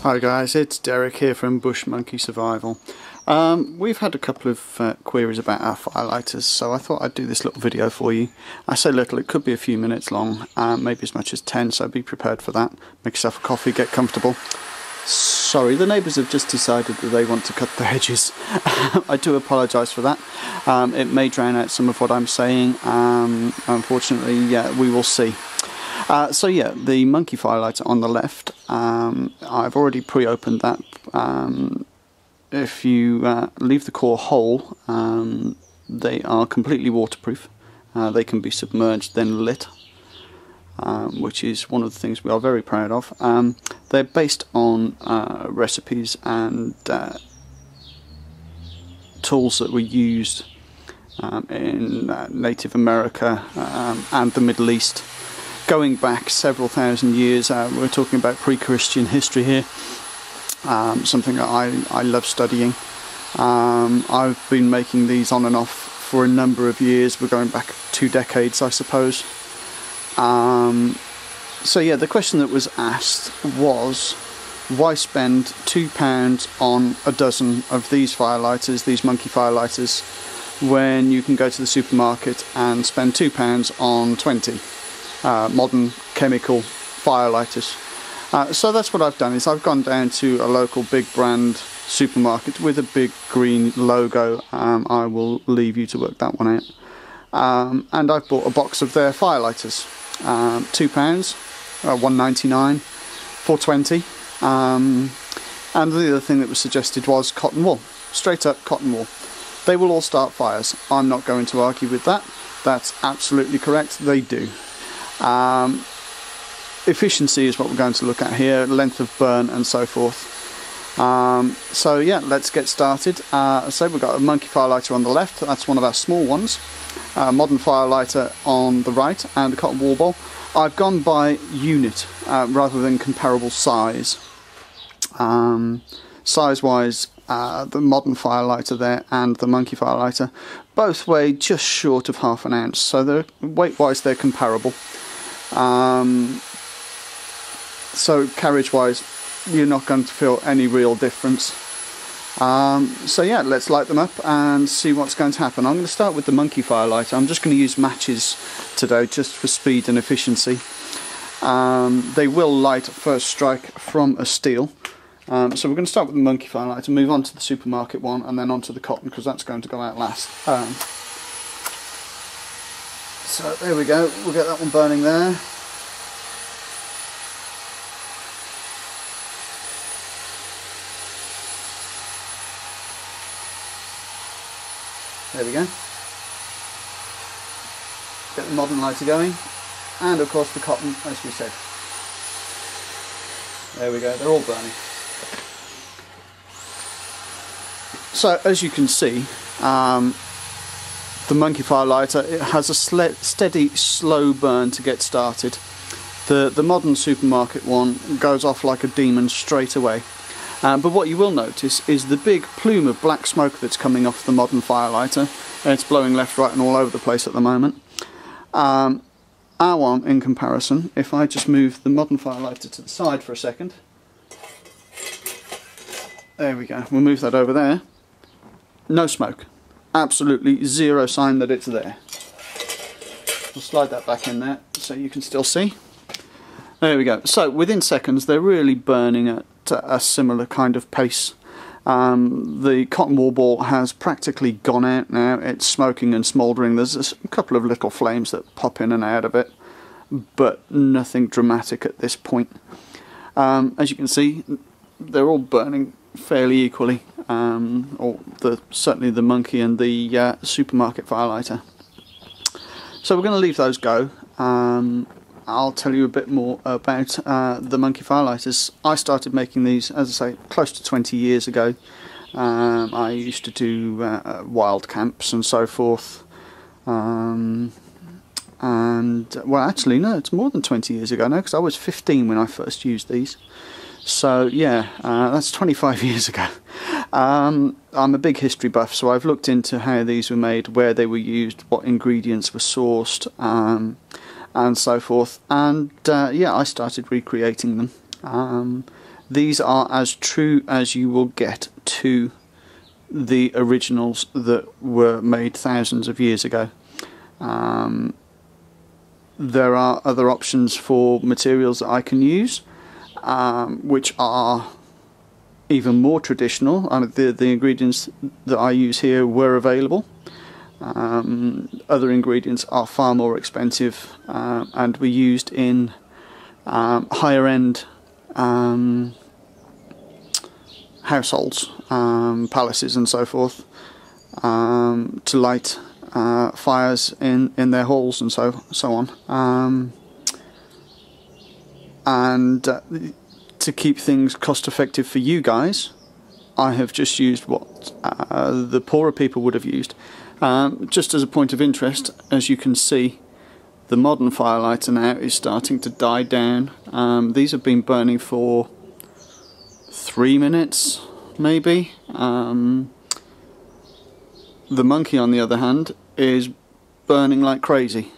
Hi guys, it's Derek here from Bush Monkey Survival. We've had a couple of queries about our firelighters, so I thought I'd do this little video for you. I say little, it could be a few minutes long, maybe as much as 10, so be prepared for that. Make yourself a coffee, get comfortable. Sorry, the neighbours have just decided that they want to cut the hedges. I do apologise for that. It may drown out some of what I'm saying. Unfortunately, yeah, we will see. So yeah, the monkey firelighter on the left, I've already pre-opened that. If you leave the core whole, they are completely waterproof. They can be submerged then lit, which is one of the things we are very proud of. They're based on recipes and tools that were used in Native America and the Middle East. Going back several thousand years, we're talking about pre-Christian history here, something that I love studying. I've been making these on and off for a number of years. We're going back 2 decades, I suppose. So yeah, the question that was asked was, why spend £2 on a dozen of these firelighters, these monkey firelighters, when you can go to the supermarket and spend £2 on 20? Modern chemical firelighters. So that's what I've done, is I've gone down to a local big brand supermarket with a big green logo. I will leave you to work that one out. And I've bought a box of their firelighters. £2, £1.99 for 20. And the other thing that was suggested was cotton wool. Straight up cotton wool. They will all start fires. I'm not going to argue with that. That's absolutely correct. They do. Efficiency is what we're going to look at here, length of burn and so forth. So yeah, let's get started. So we've got a monkey firelighter on the left, that's one of our small ones, modern firelighter on the right, and a cotton wool ball. I've gone by unit rather than comparable size. Size wise, the modern firelighter there and the monkey firelighter both weigh just short of half an ounce, so weight wise they're comparable. So carriage wise you're not going to feel any real difference. So yeah, let's light them up and see what's going to happen. I'm going to start with the monkey firelighter. I'm just going to use matches today just for speed and efficiency. They will light at first strike from a steel. So we're going to start with the monkey firelighter, move on to the supermarket one, and then on to the cotton, because that's going to go out last. So there we go, we'll get that one burning there. There we go. Get the modern lighter going, and of course the cotton, as we said. There we go, they're all burning. So as you can see, the monkey firelighter, it has a steady, slow burn to get started. The modern supermarket one goes off like a demon straight away. But what you will notice is the big plume of black smoke that's coming off the modern firelighter. It's blowing left, right and all over the place at the moment. Our one, in comparison, if I just move the modern firelighter to the side for a second. There we go, we'll move that over there. No smoke. Absolutely zero sign that it's there. We'll slide that back in there so you can still see. There we go. So within seconds they're really burning at a similar kind of pace. The cotton wool ball has practically gone out now. It's smoking and smouldering. There's a couple of little flames that pop in and out of it, but nothing dramatic at this point. As you can see, they're all burning fairly equally, or certainly the monkey and the supermarket firelighter. So we're going to leave those go. I'll tell you a bit more about the monkey firelighters. I started making these, as I say, close to 20 years ago. I used to do wild camps and so forth. And well, actually no, it's more than 20 years ago now, because I was 15 when I first used these. So yeah, that's 25 years ago. I'm a big history buff, so I've looked into how these were made, where they were used, what ingredients were sourced, and so forth. And yeah, I started recreating them. These are as true as you will get to the originals that were made thousands of years ago. There are other options for materials that I can use, which are even more traditional. The ingredients that I use here were available. Other ingredients are far more expensive and were used in higher end households, palaces and so forth, to light fires in their halls and so on, and to keep things cost effective for you guys, I have just used what the poorer people would have used. Just as a point of interest, as you can see, the modern firelighter now is starting to die down. These have been burning for 3 minutes maybe. The Monkey, on the other hand, is burning like crazy.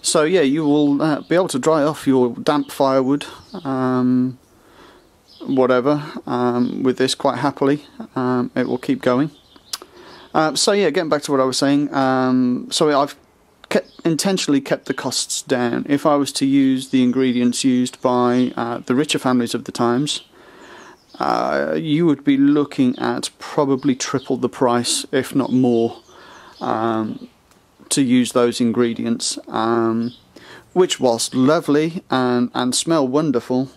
So yeah, you will be able to dry off your damp firewood, whatever, with this quite happily. It will keep going. So yeah, getting back to what I was saying, so I've intentionally kept the costs down. If I was to use the ingredients used by the richer families of the times, you would be looking at probably triple the price, if not more, to use those ingredients, which, whilst lovely and smell wonderful,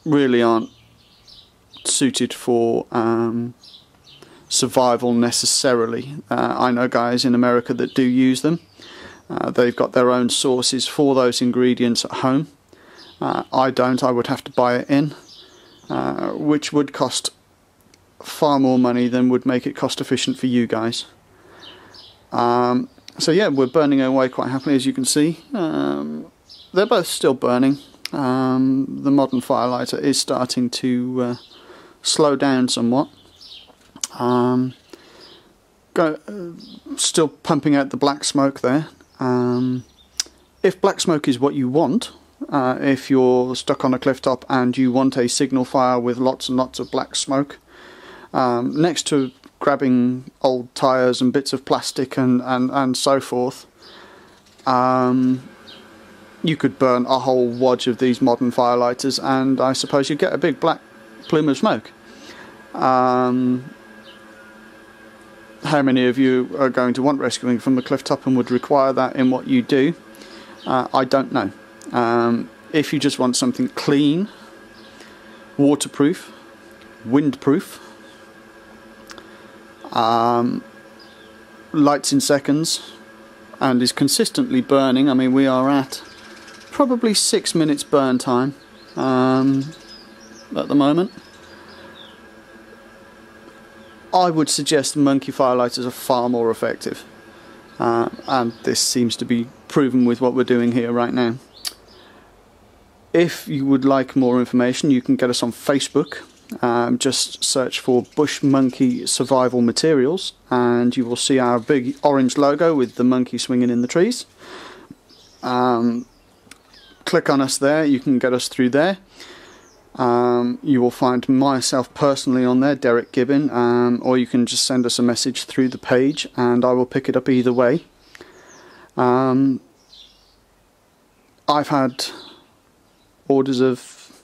really aren't suited for survival necessarily. I know guys in America that do use them. They've got their own sources for those ingredients at home. I don't. I would have to buy it in, which would cost far more money than would make it cost efficient for you guys. So yeah, we're burning away quite happily, as you can see. They're both still burning. The modern firelighter is starting to slow down somewhat. Still pumping out the black smoke there. If black smoke is what you want, if you're stuck on a cliff top and you want a signal fire with lots and lots of black smoke, next to grabbing old tyres and bits of plastic and so forth, you could burn a whole wodge of these modern firelighters and I suppose you'd get a big black plume of smoke. How many of you are going to want rescuing from the cliff top and would require that in what you do? I don't know. If you just want something clean, waterproof, windproof, lights in seconds, and is consistently burning, I mean, we are at probably 6 minutes burn time at the moment, I would suggest the Monkey firelighters are far more effective, and this seems to be proven with what we're doing here right now. If you would like more information, you can get us on Facebook. Just search for Bush Monkey Survival Materials and you will see our big orange logo with the monkey swinging in the trees. Click on us there, you can get us through there. You will find myself personally on there, Derek Gibbon, or you can just send us a message through the page and I will pick it up either way. I've had orders of,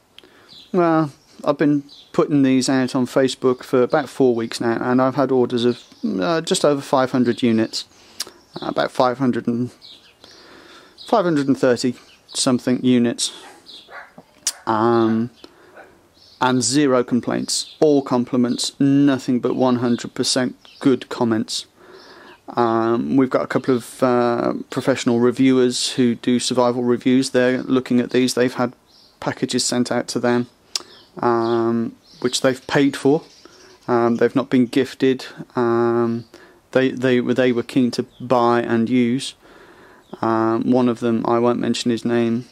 well, I've been putting these out on Facebook for about 4 weeks now and I've had orders of just over 500 units, about 530 something units, and 0 complaints, all compliments, nothing but 100% good comments. We've got a couple of professional reviewers who do survival reviews. They're looking at these. They've had packages sent out to them, which they've paid for. They've not been gifted. They were keen to buy and use. One of them, I won't mention his name,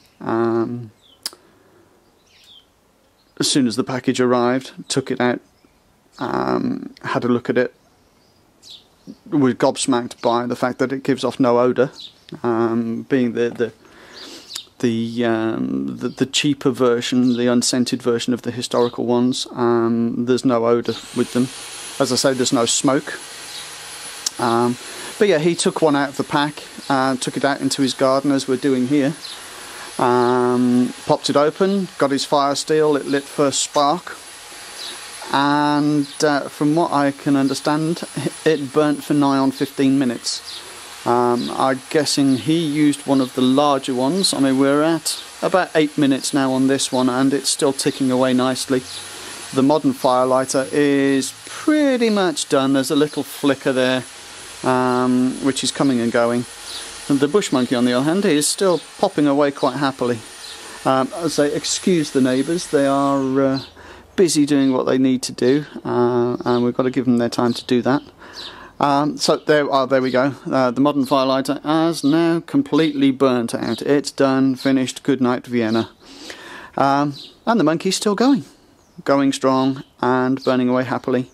as soon as the package arrived, took it out, had a look at it, was gobsmacked by the fact that it gives off no odour, being the the cheaper version, the unscented version of the historical ones. There's no odour with them. As I say, there's no smoke. But yeah, he took one out of the pack, took it out into his garden as we're doing here. Popped it open, got his fire steel, it lit first spark, and from what I can understand, it burnt for nigh on 15 minutes. I'm guessing he used one of the larger ones. I mean, we're at about 8 minutes now on this one, and it's still ticking away nicely. The modern firelighter is pretty much done. There's a little flicker there, which is coming and going. And the bush monkey, on the other hand, is still popping away quite happily. I say, excuse the neighbours, they are busy doing what they need to do, and we've got to give them their time to do that. So there we go. The modern firelighter has now completely burnt out. It's done, finished. Good night, Vienna. And the monkey's still going strong and burning away happily.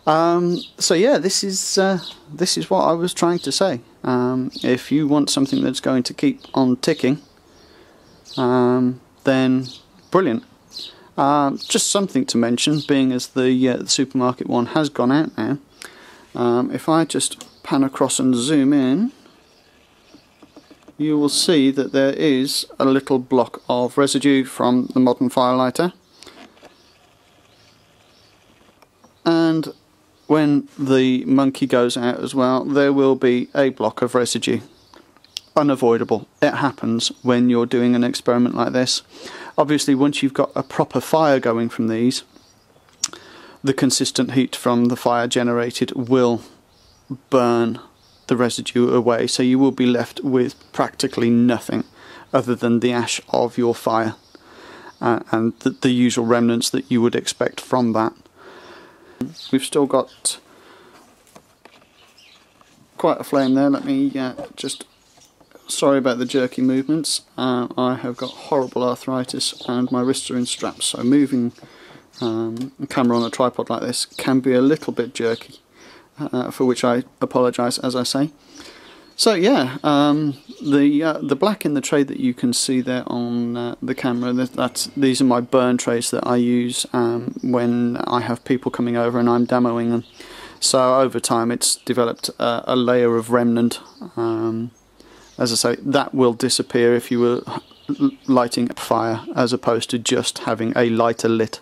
So yeah, this is what I was trying to say. If you want something that's going to keep on ticking, then brilliant. Just something to mention, being as the supermarket one has gone out now. If I just pan across and zoom in, you will see that there is a little block of residue from the modern firelighter. And when the monkey goes out as well, there will be a block of residue. Unavoidable. It happens when you're doing an experiment like this. Obviously, once you've got a proper fire going from these, the consistent heat from the fire generated will burn the residue away, so you will be left with practically nothing other than the ash of your fire and the usual remnants that you would expect from that. We've still got quite a flame there. Let me just, sorry about the jerky movements. I have got horrible arthritis and my wrists are in straps, so moving a camera on a tripod like this can be a little bit jerky, for which I apologise, as I say. So yeah, the black in the tray that you can see there on the camera, these are my burn trays that I use when I have people coming over and I'm demoing them. So over time it's developed a layer of remnant. As I say, that will disappear if you were lighting a fire as opposed to just having a lighter lit.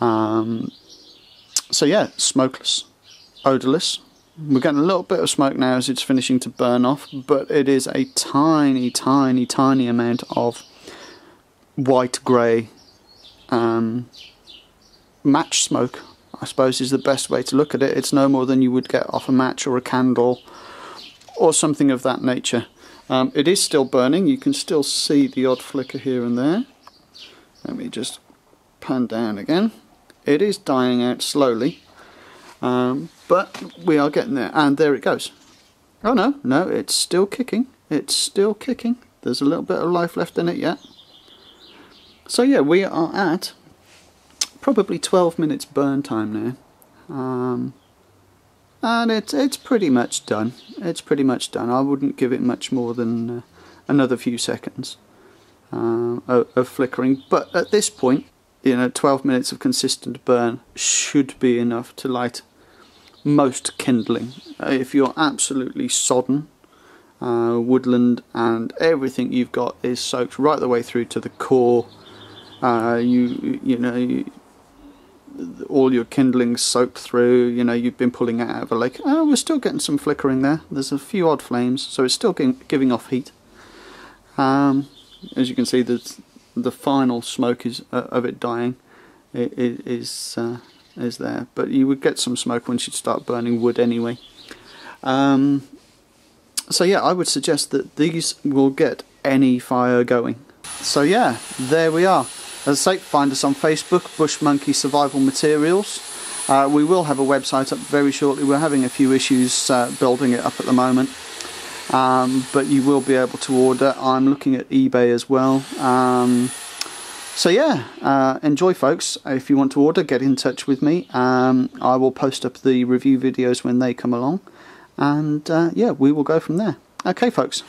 So yeah, smokeless, odourless. We're getting a little bit of smoke now as it's finishing to burn off, but it is a tiny, tiny, tiny amount of white-grey match smoke, I suppose is the best way to look at it. It's no more than you would get off a match or a candle or something of that nature. It is still burning. You can still see the odd flicker here and there. Let me just pan down again. It is dying out slowly. But we are getting there, and there it goes. Oh no, it's still kicking. It's still kicking. There's a little bit of life left in it yet. So yeah, we are at probably 12 minutes burn time now. And it's pretty much done. It's pretty much done. I wouldn't give it much more than another few seconds of flickering. But at this point, 12 minutes of consistent burn should be enough to light most kindling. If you're absolutely sodden, woodland and everything you've got is soaked right the way through to the core, all your kindling's soaked through, you've been pulling it out of a lake. We're still getting some flickering there. There's a few odd flames, so it's still giving off heat. As you can see, the final smoke of it dying is there, but you would get some smoke once you start burning wood anyway. So yeah, I would suggest that these will get any fire going. So yeah, there we are. As I say, find us on Facebook, Bush Monkey Survival Materials. We will have a website up very shortly. We're having a few issues building it up at the moment, but you will be able to order. I'm looking at eBay as well. So yeah, enjoy folks. If you want to order, get in touch with me. I will post up the review videos when they come along, and yeah, we will go from there. Okay folks.